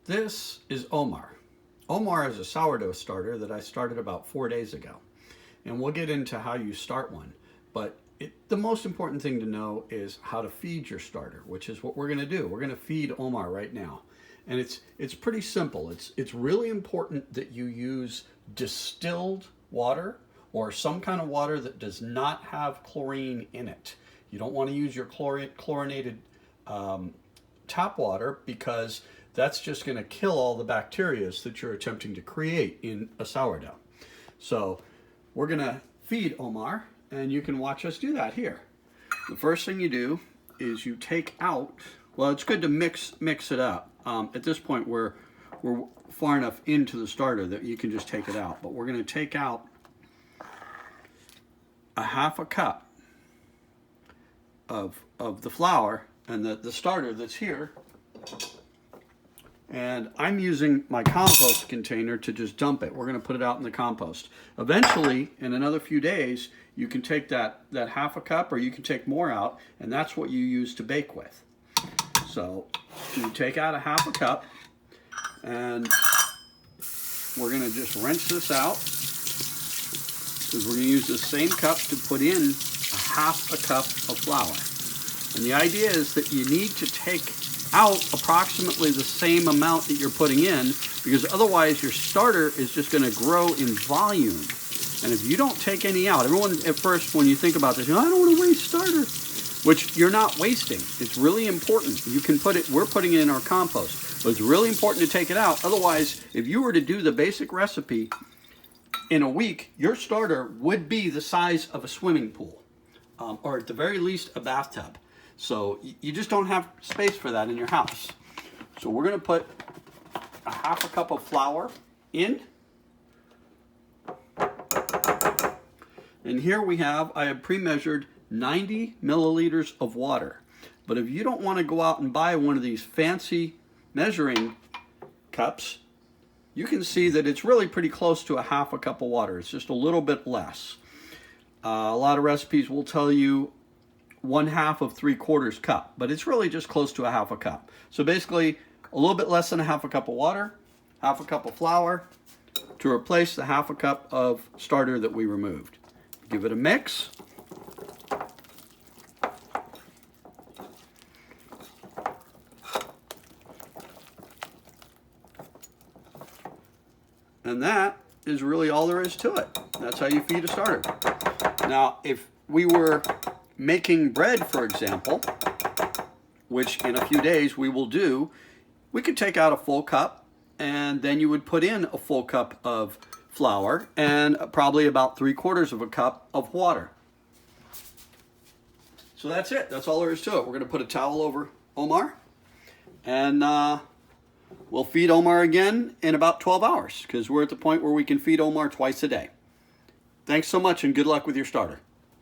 This is Omar. Omar is a sourdough starter that I started about 4 days ago. And we'll get into how you start one. But the most important thing to know is how to feed your starter, which is what we're going to do. We're going to feed Omar right now. And it's pretty simple. It's really important that you use distilled water or some kind of water that does not have chlorine in it. You don't want to use your chlorinated tap water because that's just going to kill all the bacteria that you're attempting to create in a sourdough. So we're going to feed Omar, and you can watch us do that here. The first thing you do is you take out, well, it's good to mix it up. At this point, we're far enough into the starter that you can just take it out. But we're going to take out a half a cup of the flour and the starter that's here. And I'm using my compost container to just dump it. We're going to put it out in the compost. Eventually, in another few days, you can take that half a cup, or you can take more out, and that's what you use to bake with. So you take out a half a cup, and we're going to just rinse this out, because we're going to use the same cup to put in a half a cup of flour. And the idea is that you need to take out approximately the same amount that you're putting in, because otherwise your starter is just going to grow in volume. And if you don't take any out, everyone at first when you think about this, I don't want to waste starter, which you're not wasting. It's really important. You can put it, we're putting it in our compost, but it's really important to take it out. Otherwise, if you were to do the basic recipe in a week, your starter would be the size of a swimming pool, or at the very least a bathtub. So you just don't have space for that in your house. So we're going to put a half a cup of flour in. And here I have pre-measured 90 milliliters of water. But if you don't want to go out and buy one of these fancy measuring cups, you can see that it's really pretty close to a half a cup of water. It's just a little bit less. A lot of recipes will tell you 1/2 of 3/4 cup, but it's really just close to a half a cup. So basically a little bit less than a half a cup of water, half a cup of flour to replace the half a cup of starter that we removed. Give it a mix. And that is really all there is to it. That's how you feed a starter. Now, if we were making bread, for example, which in a few days we will do, we could take out a full cup, and then you would put in a full cup of flour and probably about 3/4 of a cup of water. So that's it. That's all there is to it. We're going to put a towel over Omar, and we'll feed Omar again in about 12 hours, because we're at the point where we can feed Omar twice a day. Thanks so much, and good luck with your starter.